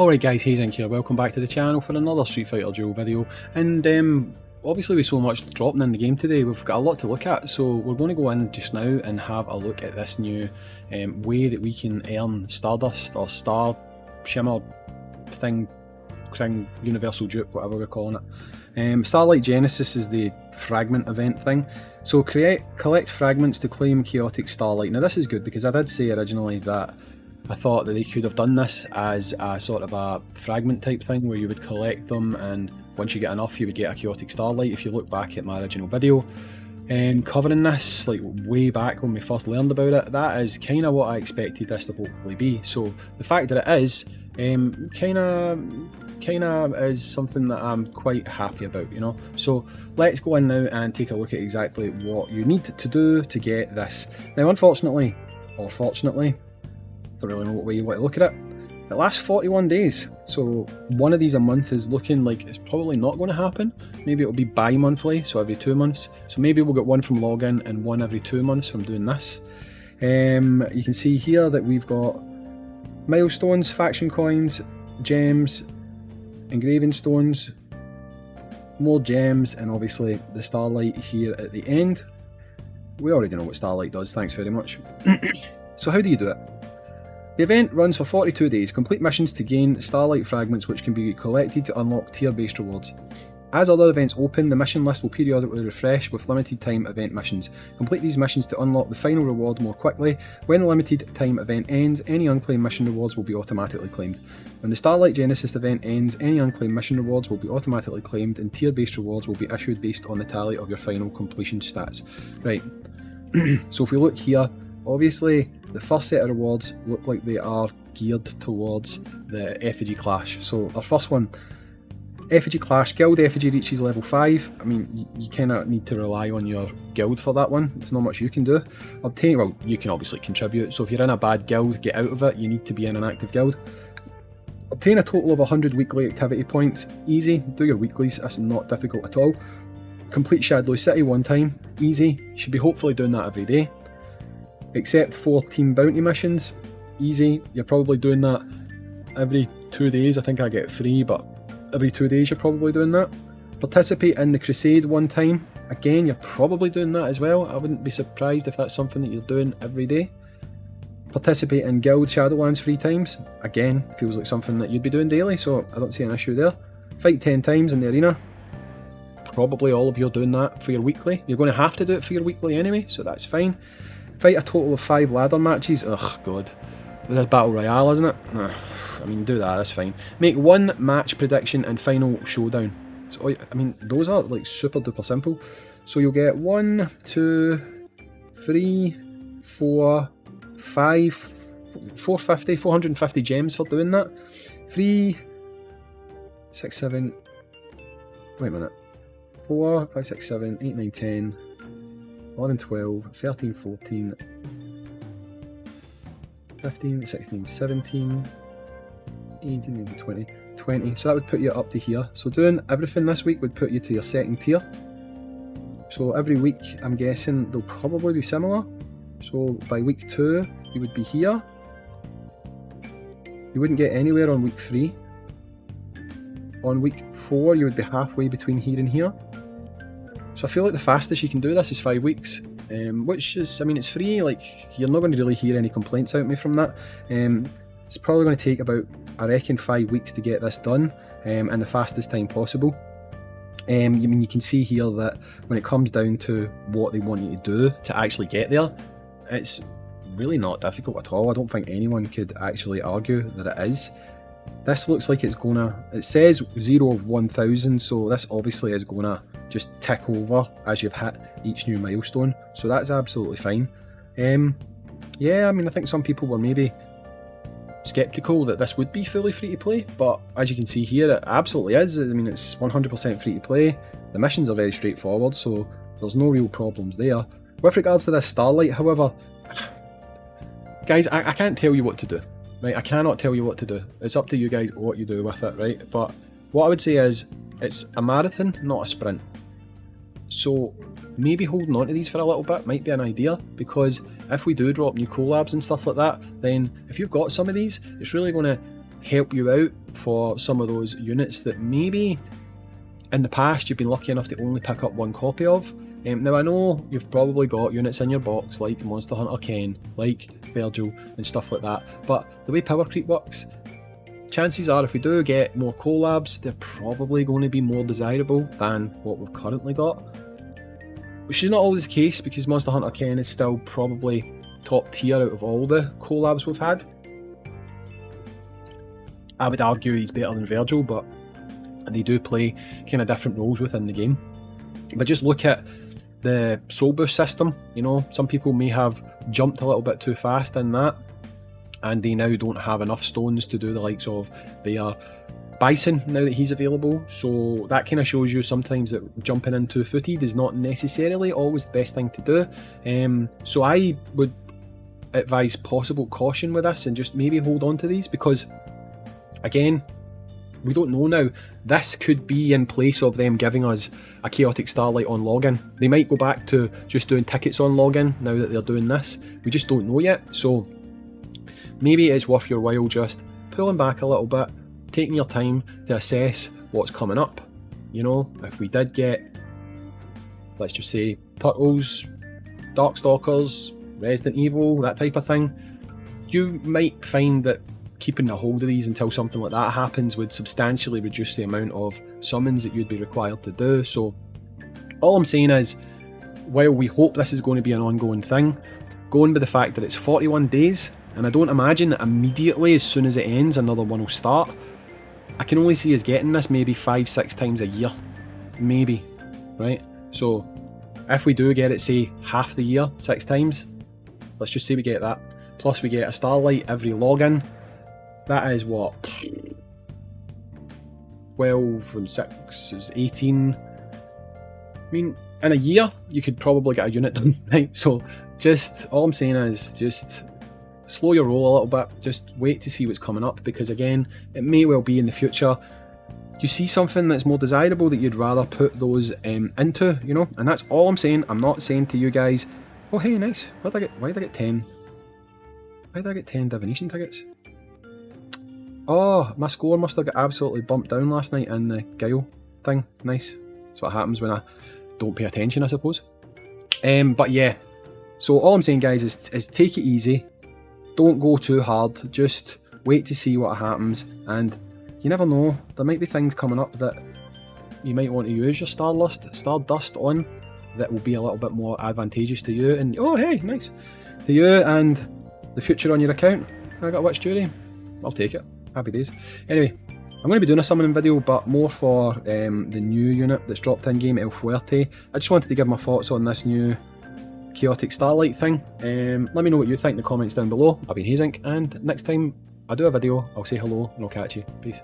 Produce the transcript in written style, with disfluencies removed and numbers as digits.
Alright guys, Hayzink here, welcome back to the channel for another Street Fighter Duel video, and obviously with so much dropping in the game today we've got a lot to look at, so we're going to go in just now and have a look at this new way that we can earn Stardust or Star Shimmer thing, Universal Dupe, whatever we're calling it. Starlight Genesis is the fragment event thing, so collect fragments to claim Chaotic Starlight. Now this is good because I did say originally that I thought that they could have done this as a sort of a fragment type thing where you would collect them and once you get enough you would get a Chaotic Starlight. If you look back at my original video covering this, like way back when we first learned about it, that is kind of what I expected this to hopefully be. So the fact that it is kind of is something that I'm quite happy about, you know. So let's go in now and take a look at exactly what you need to do to get this. Now unfortunately, or fortunately, don't really know what way you want to look at it, it lasts 41 days, so one of these a month is looking like it's probably not going to happen. Maybe it'll be bi-monthly, so every 2 months, so maybe we'll get one from login and one every 2 months from doing this. You can see here that we've got milestones, faction coins, gems, engraving stones, more gems, and obviously the Starlight here at the end. We already know what Starlight does, thanks very much. So how do you do it? The event runs for 42 days. Complete missions to gain Starlight fragments which can be collected to unlock tier-based rewards. As other events open, the mission list will periodically refresh with limited time event missions. Complete these missions to unlock the final reward more quickly. When the limited time event ends, any unclaimed mission rewards will be automatically claimed. When the Starlight Genesis event ends, any unclaimed mission rewards will be automatically claimed and tier-based rewards will be issued based on the tally of your final completion stats. Right, so if we look here, obviously the first set of rewards look like they are geared towards the Effigy Clash. So our first one, Effigy Clash, Guild Effigy reaches level 5. I mean, you kind of need to rely on your guild for that one. There's not much you can do. Obtain, well, you can obviously contribute. So if you're in a bad guild, get out of it. You need to be in an active guild. Obtain a total of 100 weekly activity points. Easy, do your weeklies, that's not difficult at all. Complete Shadow City one time, easy. You should be hopefully doing that every day. Accept 4 team bounty missions, easy. You're probably doing that every 2 days. I think I get 3, but every 2 days you're probably doing that. Participate in the Crusade one time, again you're probably doing that as well. I wouldn't be surprised if that's something that you're doing every day. Participate in Guild Shadowlands 3 times, again feels like something that you'd be doing daily, so I don't see an issue there. Fight 10 times in the arena, probably all of you are doing that for your weekly. You're going to have to do it for your weekly anyway, so that's fine. Fight a total of 5 ladder matches. Ugh, god. This is Battle Royale, isn't it? I mean, do that, that's fine. Make 1 match prediction and final showdown. So, I mean, those are like super duper simple. So you'll get 1, 2, 3, 4, 5, 450 gems for doing that. 3, 6, 7, wait a minute. 4, 5, 6, 7, 8, 9, 10. 11, 12, 13, 14, 15, 16, 17, 18, 19, 20, 20. So that would put you up to here. So doing everything this week would put you to your second tier. So every week, I'm guessing they'll probably be similar. So by week 2, you would be here. You wouldn't get anywhere on week 3. On week 4, you would be halfway between here and here. So I feel like the fastest you can do this is 5 weeks, which is, I mean, it's free, like, you're not going to really hear any complaints out of me from that. It's probably going to take about, I reckon, 5 weeks to get this done, in the fastest time possible. I mean, you can see here that when it comes down to what they want you to do to actually get there, it's really not difficult at all. I don't think anyone could actually argue that it is. This looks like it's gonna, it says 0 of 1000, so this obviously is gonna just tick over as you've hit each new milestone, so that's absolutely fine. Yeah, I mean, I think some people were maybe skeptical that this would be fully free to play, but as you can see here, it absolutely is. I mean, it's 100% free to play. The missions are very straightforward, so there's no real problems there. With regards to this Starlight, however, guys, I can't tell you what to do. Right, I cannot tell you what to do. It's up to you guys what you do with it, right? But what I would say is, it's a marathon, not a sprint. So maybe holding on to these for a little bit might be an idea, because if we do drop new collabs and stuff like that, then if you've got some of these, it's really going to help you out for some of those units that maybe in the past you've been lucky enough to only pick up one copy of. Now I know you've probably got units in your box like Monster Hunter Ken, like Virgil and stuff like that, but the way power creep works, chances are if we do get more collabs, they're probably going to be more desirable than what we've currently got. Which is not always the case, because Monster Hunter Ken is still probably top tier out of all the collabs we've had. I would argue he's better than Virgil, but they do play kind of different roles within the game. But just look at the soul boost system, you know, some people may have jumped a little bit too fast in that, and they now don't have enough stones to do the likes of their Bison now that he's available. So that kind of shows you sometimes that jumping in 2-footed is not necessarily always the best thing to do. So I would advise possible caution with this and just maybe hold on to these, because again, we don't know now. This could be in place of them giving us a Chaotic Starlight on login. They might go back to just doing tickets on login now that they're doing this. We just don't know yet. So maybe it's worth your while just pulling back a little bit, taking your time to assess what's coming up. You know, if we did get, let's just say, Turtles, Darkstalkers, Resident Evil, that type of thing, you might find that keeping a hold of these until something like that happens would substantially reduce the amount of summons that you'd be required to do. So all I'm saying is, while we hope this is going to be an ongoing thing, going by the fact that it's 41 days, and I don't imagine that immediately as soon as it ends another one will start, I can only see us getting this maybe 5-6 times a year, maybe, right? So if we do get it, say, half the year, 6 times, let's just say we get that, plus we get a Starlight every login, that is what, 12 and 6 is 18. I mean, in a year, you could probably get a unit done, right? So just, all I'm saying is just slow your roll a little bit, just wait to see what's coming up, because again, it may well be in the future you see something that's more desirable that you'd rather put those into, you know, and that's all I'm saying. I'm not saying to you guys, oh hey, nice, why did I get 10? Why did I get 10 divination tickets? Oh, my score must have got absolutely bumped down last night in the Guile thing. Nice. That's what happens when I don't pay attention, I suppose. But yeah, so all I'm saying, guys, is take it easy. Don't go too hard. Just wait to see what happens, and you never know. There might be things coming up that you might want to use your Stardust on that will be a little bit more advantageous to you. And oh hey, nice to you and the future on your account. I got a Witch Jury. I'll take it. Happy days. Anyway, I'm going to be doing a summoning video, but more for the new unit that's dropped in game, El Fuerte. I just wanted to give my thoughts on this new Chaotic Starlight thing. Let me know what you think in the comments down below. I've been Hayzink, and next time I do a video, I'll say hello and I'll catch you. Peace.